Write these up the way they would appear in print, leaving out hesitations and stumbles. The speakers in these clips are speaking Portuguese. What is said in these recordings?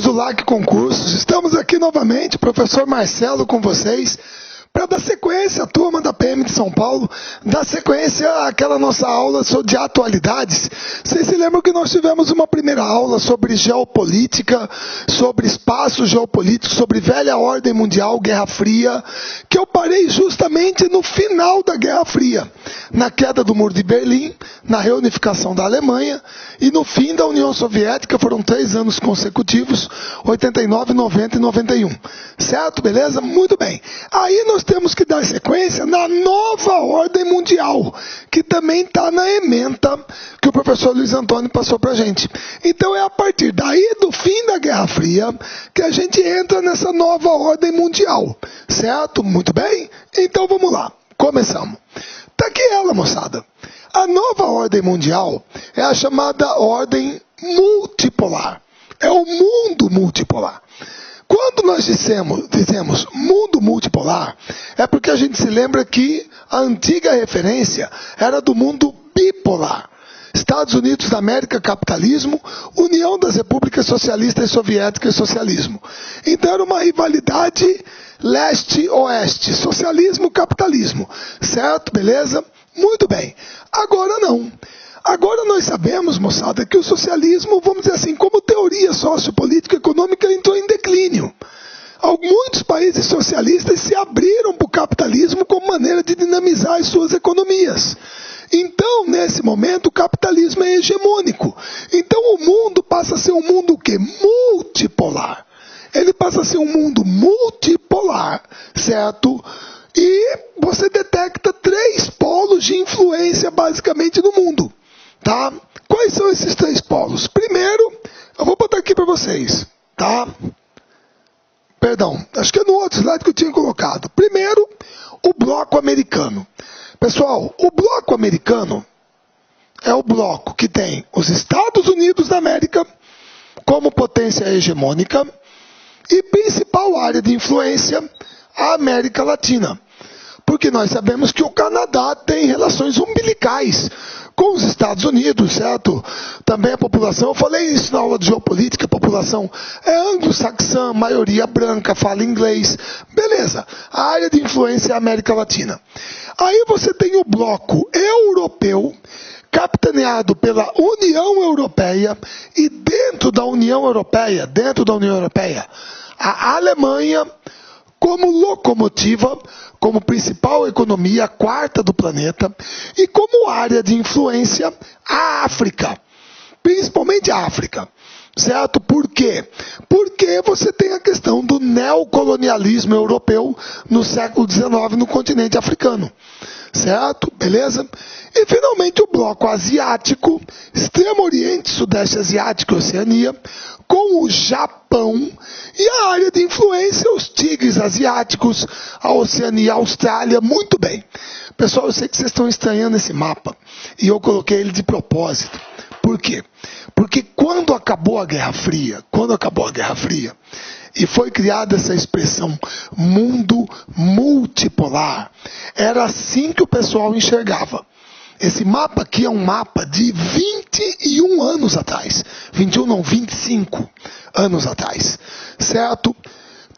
do LAC Concursos, estamos aqui novamente, professor Marcelo com vocês, para dar sequência à turma da PM de São Paulo, dar sequência àquela nossa aula de atualidades. Vocês se lembram que nós tivemos uma primeira aula sobre geopolítica, sobre espaço geopolítico, sobre velha ordem mundial, Guerra Fria, que eu parei justamente no final da Guerra Fria, na queda do Muro de Berlim, na reunificação da Alemanha e no fim da União Soviética. Foram 3 anos consecutivos, 89, 90 e 91. Certo? Beleza? Muito bem. Aí nós temos que dar sequência na nova ordem mundial, que também está na ementa que o professor Luiz Antônio passou para a gente. Então é a partir daí do fim da Guerra Fria que a gente entra nessa nova ordem mundial. Certo? Muito bem? Então vamos lá. Começamos. Tá aqui ela, moçada. A nova ordem mundial é a chamada ordem multipolar. É o mundo multipolar. Quando nós dizemos mundo multipolar, é porque a gente se lembra que a antiga referência era do mundo bipolar. Estados Unidos da América, capitalismo, União das Repúblicas Socialistas e Soviéticas, socialismo. Então era uma rivalidade leste-oeste, socialismo, capitalismo. Certo? Beleza? Muito bem. Agora não. Agora nós sabemos, moçada, que o socialismo, vamos dizer assim, como teoria sociopolítica econômica, entrou em declínio. Muitos países socialistas se abriram para o capitalismo como maneira de dinamizar as suas economias. Então, nesse momento, o capitalismo é hegemônico. Então, o mundo passa a ser um mundo o quê? Multipolar. Ele passa a ser um mundo multipolar, certo? E você detecta 3 polos de influência, basicamente, no mundo. Tá? Quais são esses 3 polos? Primeiro, eu vou botar aqui para vocês. Tá? Perdão, acho que é no outro slide que eu tinha colocado. Primeiro, o bloco americano. Pessoal, o bloco americano é o bloco que tem os Estados Unidos da América como potência hegemônica e principal área de influência, a América Latina. Porque nós sabemos que o Canadá tem relações umbilicais com os Estados Unidos, certo? Também a população, eu falei isso na aula de geopolítica, a população é anglo-saxã, maioria branca, fala inglês. Beleza, a área de influência é a América Latina. Aí você tem o bloco europeu, capitaneado pela União Europeia, e dentro da União Europeia, a Alemanha como locomotiva, como principal economia, a 4ª do planeta, e como área de influência, a África. Principalmente a África. Certo? Por quê? Porque você tem a questão do neocolonialismo europeu no século XIX no continente africano. Certo? Beleza? E finalmente o bloco asiático, Extremo Oriente, Sudeste Asiático e Oceania, com o Japão e a área de influência, os tigres asiáticos, a Oceania, a Austrália. Muito bem. Pessoal, eu sei que vocês estão estranhando esse mapa e eu coloquei ele de propósito. Por quê? Porque quando acabou a Guerra Fria, e foi criada essa expressão mundo multipolar, era assim que o pessoal enxergava. Esse mapa aqui é um mapa de 21 anos atrás. 21 não, 25 anos atrás. Certo?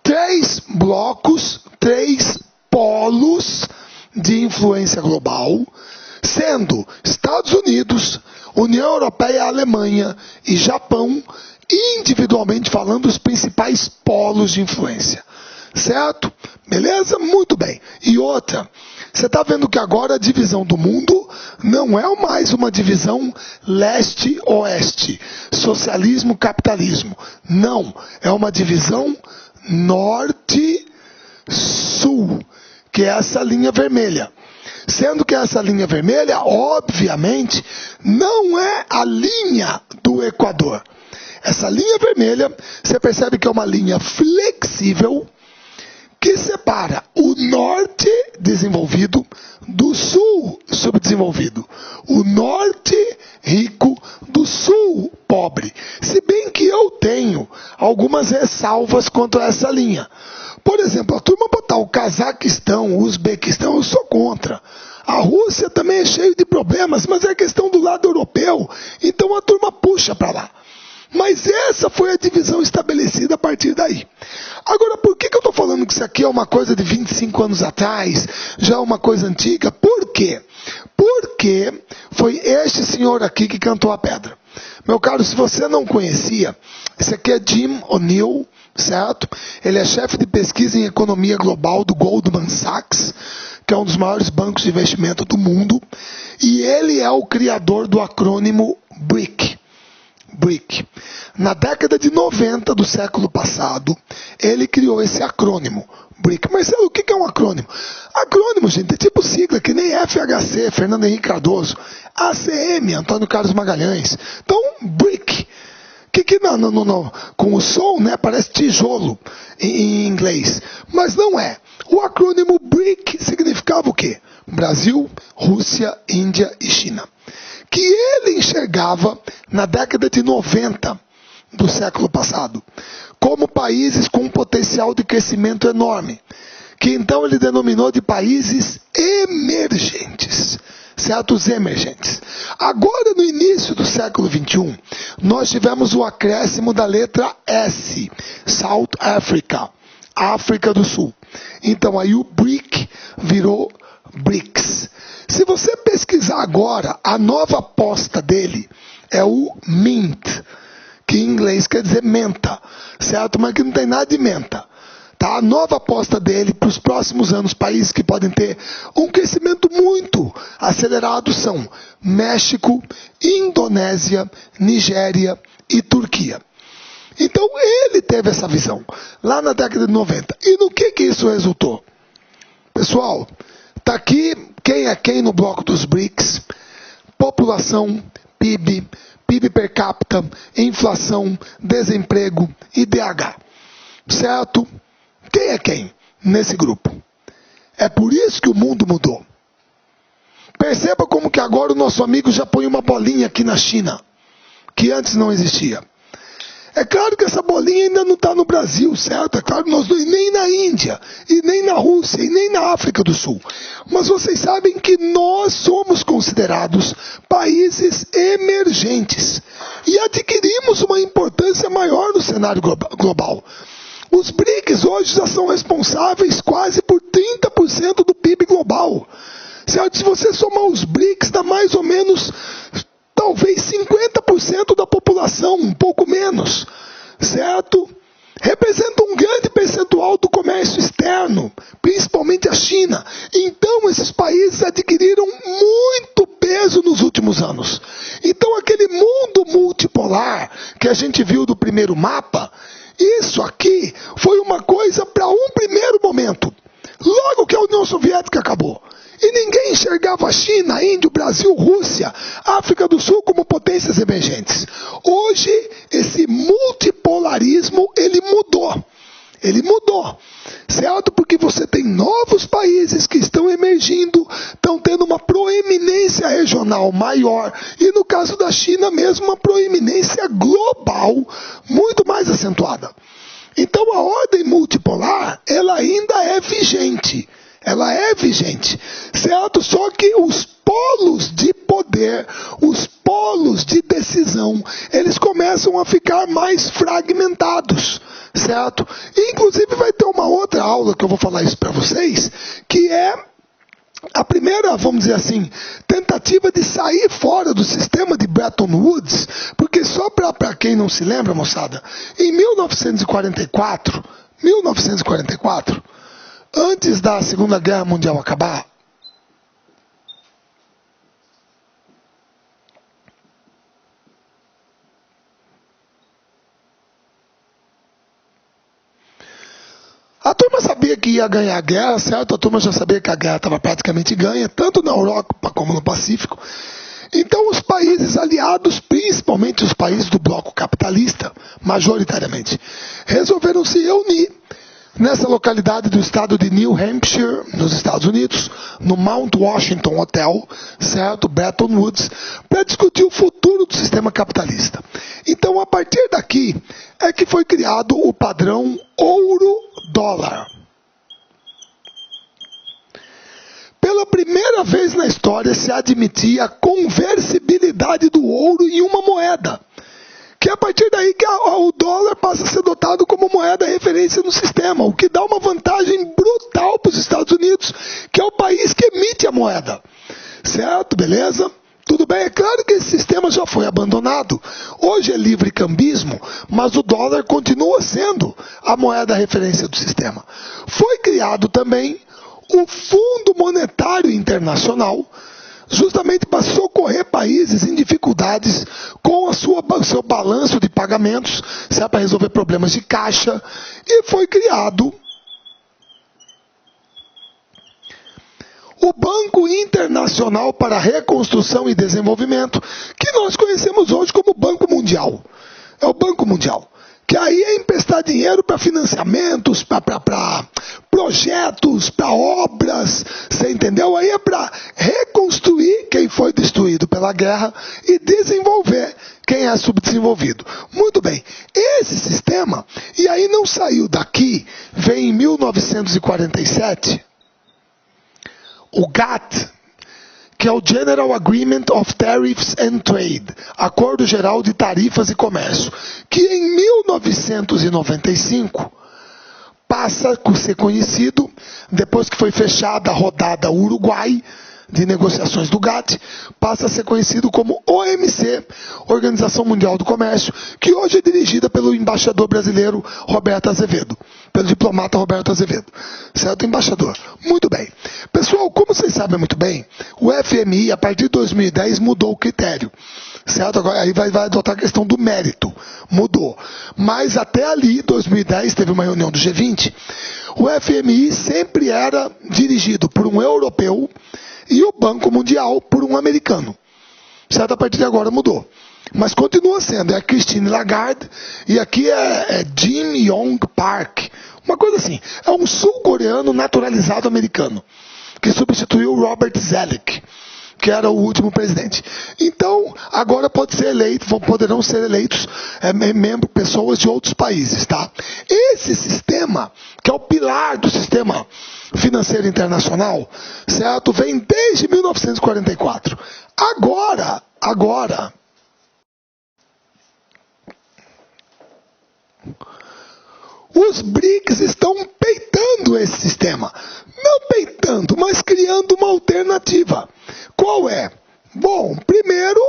3 blocos, 3 polos de influência global, sendo Estados Unidos, União Europeia, Alemanha e Japão, individualmente falando, os principais polos de influência. Certo? Beleza? Muito bem. E outra, você está vendo que agora a divisão do mundo não é mais uma divisão leste-oeste, socialismo-capitalismo. Não, é uma divisão norte-sul, que é essa linha vermelha. Sendo que essa linha vermelha, obviamente, não é a linha do Equador. Essa linha vermelha, você percebe que é uma linha flexível, que separa o norte desenvolvido do sul subdesenvolvido. O norte rico do sul pobre. Se bem que eu tenho algumas ressalvas quanto a essa linha. Por exemplo, a turma botar o Cazaquistão, o Uzbequistão, eu sou contra. A Rússia também é cheio de problemas, mas é questão do lado europeu. Então a turma puxa para lá. Mas essa foi a divisão estabelecida a partir daí. Agora, por que eu estou falando que isso aqui é uma coisa de 25 anos atrás, já é uma coisa antiga? Por quê? Porque foi este senhor aqui que cantou a pedra. Meu caro, se você não conhecia, esse aqui é Jim O'Neill, certo? Ele é chefe de pesquisa em economia global do Goldman Sachs, que é um dos maiores bancos de investimento do mundo, e ele é o criador do acrônimo BRIC. BRIC. Na década de 90 do século passado, ele criou esse acrônimo, BRIC. Marcelo, o que é um acrônimo? Acrônimo, gente, é tipo sigla, que nem FHC, Fernando Henrique Cardoso, ACM, Antônio Carlos Magalhães. Então, BRIC. Que com o som, né, parece tijolo em inglês, mas não é. O acrônimo BRIC significava o quê? Brasil, Rússia, Índia e China. Que ele enxergava na década de 90 do século passado como países com um potencial de crescimento enorme, que então ele denominou de países emergentes. Certos emergentes. Agora, no início do século XXI, nós tivemos o acréscimo da letra S, South Africa, África do Sul. Então, aí o BRIC virou BRICS. Se você pesquisar agora, a nova aposta dele é o MINT, que em inglês quer dizer menta, certo? Mas que não tem nada de menta. Tá? A nova aposta dele para os próximos anos, países que podem ter um crescimento muito acelerado são México, Indonésia, Nigéria e Turquia. Então ele teve essa visão lá na década de 90. E no que isso resultou? Pessoal, está aqui quem é quem no bloco dos BRICS: população, PIB, PIB per capita, inflação, desemprego, IDH. Certo? Quem é quem nesse grupo? É por isso que o mundo mudou. Perceba como que agora o nosso amigo já põe uma bolinha aqui na China, que antes não existia. É claro que essa bolinha ainda não está no Brasil, certo? É claro que nós dois, nem na Índia, e nem na Rússia, e nem na África do Sul. Mas vocês sabem que nós somos considerados países emergentes e adquirimos uma importância maior no cenário global. Os BRICS hoje já são responsáveis quase por 30% do PIB global. Certo? Se você somar os BRICS, dá mais ou menos, talvez 50% da população, um pouco menos. Certo? Representa um grande percentual do comércio externo, principalmente a China. Então, esses países adquiriram muito peso nos últimos anos. Então, aquele mundo multipolar que a gente viu do primeiro mapa, isso aqui foi uma coisa para um primeiro momento, logo que a União Soviética acabou. E ninguém enxergava a China, a Índia, o Brasil, Rússia, África do Sul como potências emergentes. Hoje, esse multipolarismo, ele mudou. Ele mudou, certo? Porque você tem novos países que estão emergindo, estão tendo uma proeminência regional maior, e no caso da China mesmo, uma proeminência global muito mais acentuada. Então a ordem multipolar, ela ainda é vigente. Ela é vigente, certo? Só que os polos de poder, os polos de decisão, eles começam a ficar mais fragmentados, certo? E, inclusive vai ter uma outra aula que eu vou falar isso para vocês, que é a primeira, vamos dizer assim, tentativa de sair fora do sistema de Bretton Woods, porque só para quem não se lembra, moçada, em 1944, antes da Segunda Guerra Mundial acabar, a turma sabia que ia ganhar a guerra, certo? A turma já sabia que a guerra estava praticamente ganha, tanto na Europa como no Pacífico. Então os países aliados, principalmente os países do bloco capitalista, majoritariamente, resolveram se reunir nessa localidade do estado de New Hampshire, nos Estados Unidos, no Mount Washington Hotel, certo? Bretton Woods, para discutir o futuro do sistema capitalista. Então, a partir daqui, é que foi criado o padrão ouro-dólar. Pela primeira vez na história se admitia a conversibilidade do ouro em uma moeda, que é a partir daí que o dólar passa a ser adotado como moeda referência no sistema, o que dá uma vantagem brutal para os Estados Unidos, que é o país que emite a moeda. Certo? Beleza? Tudo bem, é claro que esse sistema já foi abandonado. Hoje é livre cambismo, mas o dólar continua sendo a moeda referência do sistema. Foi criado também o Fundo Monetário Internacional, justamente para socorrer países em dificuldades com o seu balanço de pagamentos, para resolver problemas de caixa, e foi criado o Banco Internacional para Reconstrução e Desenvolvimento, que nós conhecemos hoje como Banco Mundial. É o Banco Mundial. Que aí é emprestar dinheiro para financiamentos, para projetos, para obras, você entendeu? Aí é para reconstruir quem foi destruído pela guerra e desenvolver quem é subdesenvolvido. Muito bem, esse sistema, e aí não saiu daqui, vem em 1947, o GATT, que é o General Agreement of Tariffs and Trade, Acordo Geral de Tarifas e Comércio, que em 1995 passa a ser conhecido, depois que foi fechada a rodada Uruguai de negociações do GATT, passa a ser conhecido como OMC, Organização Mundial do Comércio, que hoje é dirigida pelo embaixador brasileiro Roberto Azevedo, pelo diplomata Roberto Azevedo. Certo, embaixador? Muito bem. Pessoal, como vocês sabem muito bem, o FMI, a partir de 2010, mudou o critério. Certo? Agora aí vai adotar a questão do mérito. Mudou. Mas até ali, 2010, teve uma reunião do G20, o FMI sempre era dirigido por um europeu e o Banco Mundial por um americano. Certo? A partir de agora mudou. Mas continua sendo. É a Christine Lagarde e aqui é Jim Yong Park. Uma coisa assim. É um sul-coreano naturalizado americano que substituiu Robert Zoellick, que era o último presidente. Então, agora poderão ser eleitos pessoas de outros países, tá? Esse sistema, que é o pilar do sistema financeiro internacional, certo? Vem desde 1944. Agora, os BRICS estão peitando esse sistema. Não peitando, mas criando uma alternativa. Qual é? Bom, primeiro,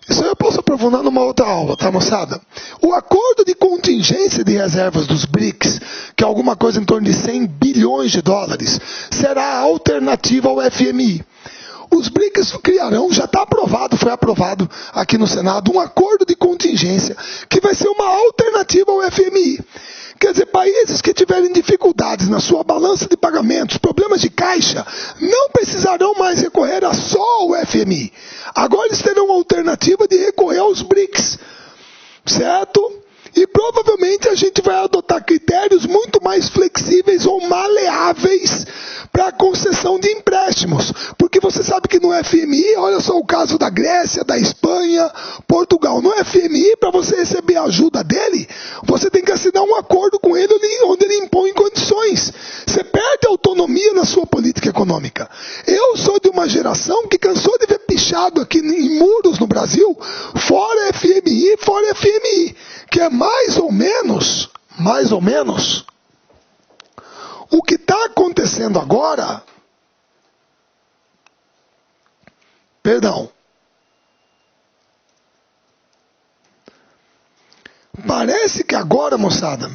isso aí eu posso aprofundar numa outra aula, tá, moçada? O acordo de contingência de reservas dos BRICS, que é alguma coisa em torno de 100 bilhões de dólares, será a alternativa ao FMI. Os BRICS criarão, já está aprovado, foi aprovado aqui no Senado, um acordo de contingência que vai ser uma alternativa ao FMI. Quer dizer, países que tiverem dificuldades na sua balança de pagamentos, problemas de caixa, não precisarão mais recorrer a só o FMI. Agora eles terão a alternativa de recorrer aos BRICS. Certo? E provavelmente a gente vai adotar critérios muito mais flexíveis ou maleáveis para a concessão de empréstimos. Porque você sabe que no FMI, olha só o caso da Grécia, da Espanha, Portugal. No FMI, para você receber a ajuda dele, você tem que assinar um acordo com ele onde ele impõe condições. Você perde autonomia na sua política econômica. Eu sou de uma geração que cansou de ver pichado aqui em muros no Brasil, fora FMI, que é mais ou menos, o que está acontecendo agora, parece que agora, moçada,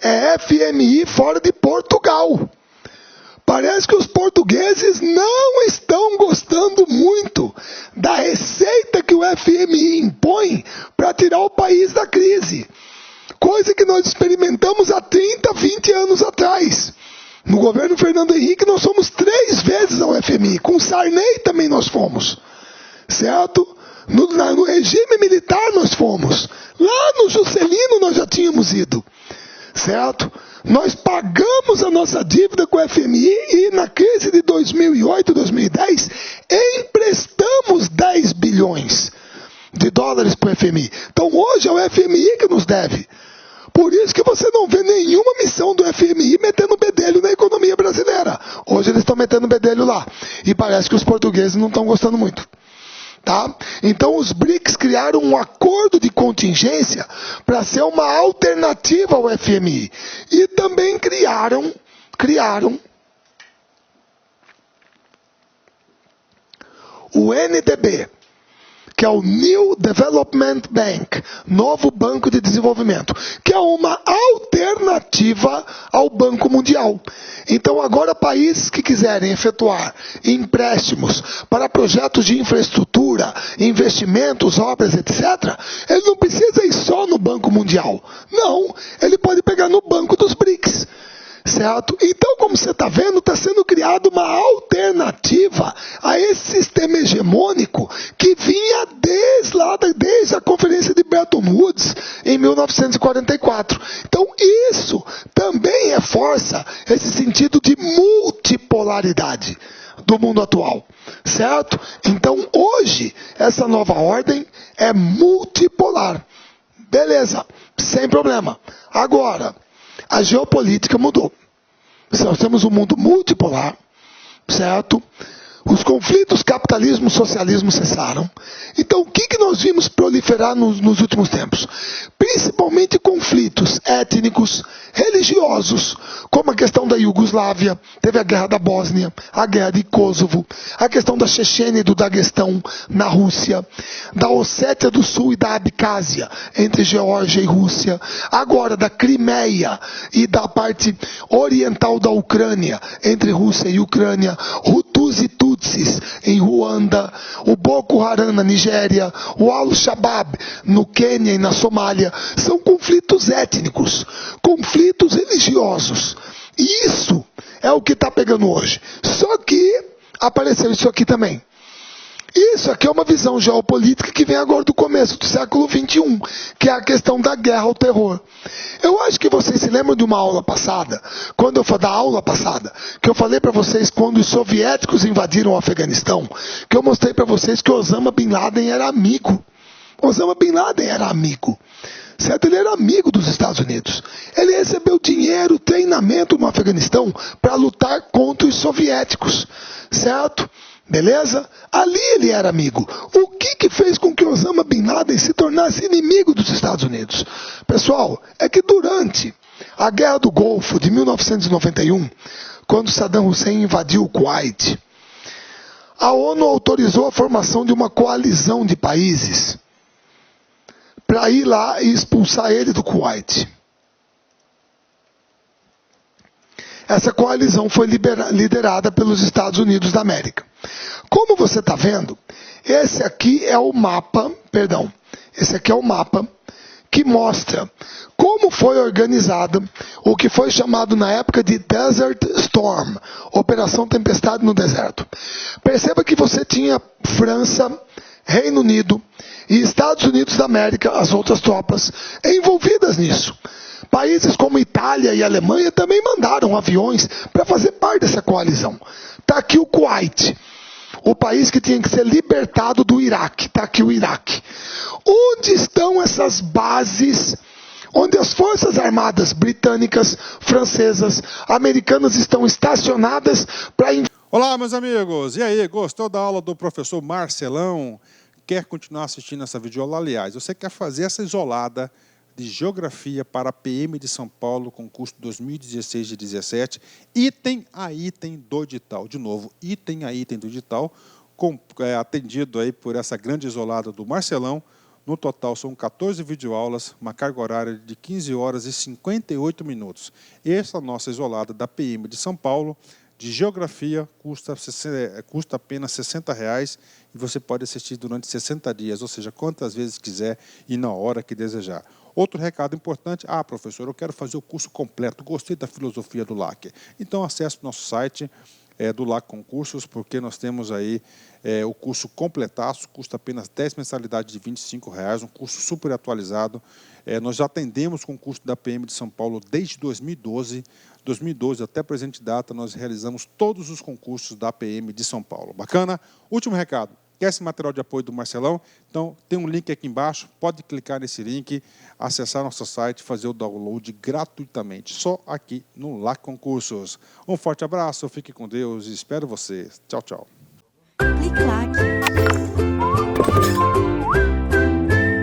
é FMI fora de Portugal. Parece que os portugueses não estão gostando muito da receita que o FMI impõe para tirar o país da crise. Coisa que nós experimentamos há 30, 20 anos atrás. No governo Fernando Henrique nós fomos 3 vezes ao FMI. Com Sarney também nós fomos. Certo? No regime militar nós fomos. Lá no Juscelino nós já tínhamos ido. Certo? Nós pagamos a nossa dívida com o FMI e na crise de 2008, 2010, emprestamos 10 bilhões de dólares para o FMI. Então hoje é o FMI que nos deve. Por isso que você não vê nenhuma missão do FMI metendo bedelho na economia brasileira. Hoje eles estão metendo bedelho lá. E parece que os portugueses não estão gostando muito. Tá? Então os BRICS criaram um acordo de contingência para ser uma alternativa ao FMI. E também criaram o NDB, que é o New Development Bank, Novo Banco de Desenvolvimento, que é uma alternativa ao Banco Mundial. Então agora países que quiserem efetuar empréstimos para projetos de infraestrutura, investimentos, obras, etc., ele não precisa ir só no Banco Mundial. Não, ele pode pegar no Banco dos BRICS. Certo? Então, como você está vendo, está sendo criada uma alternativa a esse sistema hegemônico que vinha desde a Conferência de Bretton Woods em 1944. Então, isso também reforça esse sentido de multipolaridade do mundo atual. Certo? Então, hoje, essa nova ordem é multipolar. Beleza, sem problema. Agora, a geopolítica mudou. Nós temos um mundo multipolar, certo? Os conflitos capitalismo e socialismo cessaram. Então, o que nós vimos proliferar nos últimos tempos? Principalmente conflitos étnicos, religiosos, como a questão da Iugoslávia, teve a guerra da Bósnia, a guerra de Kosovo, a questão da Chechênia e do Daguestão na Rússia, da Ossétia do Sul e da Abcásia, entre Geórgia e Rússia, agora da Crimeia e da parte oriental da Ucrânia, entre Rússia e Ucrânia, Hutus e Tutsis em Ruanda, o Boko Haram na Nigéria, o Al-Shabaab no Quênia e na Somália. São conflitos étnicos, conflitos religiosos. E isso é o que está pegando hoje. Só que apareceu isso aqui também. Isso aqui é uma visão geopolítica que vem agora do começo do século XXI, que é a questão da guerra ao terror. Eu acho que vocês se lembram de uma aula passada, que eu falei para vocês quando os soviéticos invadiram o Afeganistão, que eu mostrei para vocês que Osama Bin Laden era amigo. Osama Bin Laden era amigo. Certo? Ele era amigo dos Estados Unidos. Ele recebeu dinheiro, treinamento no Afeganistão para lutar contra os soviéticos. Certo? Beleza? Ali ele era amigo. O que fez com que Osama Bin Laden se tornasse inimigo dos Estados Unidos? Pessoal, é que durante a Guerra do Golfo de 1991, quando Saddam Hussein invadiu o Kuwait, a ONU autorizou a formação de uma coalizão de países para ir lá e expulsar ele do Kuwait. Essa coalizão foi liderada pelos Estados Unidos da América. Como você está vendo, esse aqui é o mapa que mostra como foi organizada o que foi chamado na época de Desert Storm, Operação Tempestade no Deserto. Perceba que você tinha França, Reino Unido e Estados Unidos da América, as outras tropas, envolvidas nisso. Países como Itália e Alemanha também mandaram aviões para fazer parte dessa coalizão. Está aqui o Kuwait, o país que tinha que ser libertado do Iraque. Está aqui o Iraque. Onde estão essas bases onde as forças armadas britânicas, francesas, americanas estão estacionadas para... Olá, meus amigos! E aí, gostou da aula do professor Marcelão? Quer continuar assistindo essa videoaula? Aliás, você quer fazer essa isolada de Geografia para a PM de São Paulo, concurso 2016 e 2017, item a item do edital. De novo, item a item do edital, atendido aí por essa grande isolada do Marcelão. No total são 14 videoaulas, uma carga horária de 15 horas e 58 minutos. Essa nossa isolada da PM de São Paulo, de Geografia, custa apenas R$ 60 e você pode assistir durante 60 dias, ou seja, quantas vezes quiser e na hora que desejar. Outro recado importante, professor, eu quero fazer o curso completo, gostei da filosofia do LAC. Então acesse o nosso site do LAC Concursos, porque nós temos aí o curso completaço, custa apenas 10 mensalidades de R$ 25,00, um curso super atualizado. Nós já atendemos concurso da PM de São Paulo desde 2012. 2012 até a presente data, nós realizamos todos os concursos da PM de São Paulo. Bacana? Último recado. Quer esse material de apoio do Marcelão? Então, tem um link aqui embaixo, pode clicar nesse link, acessar nosso site, fazer o download gratuitamente, só aqui no LAC Concursos. Um forte abraço, fique com Deus e espero você. Tchau, tchau. Clique lá.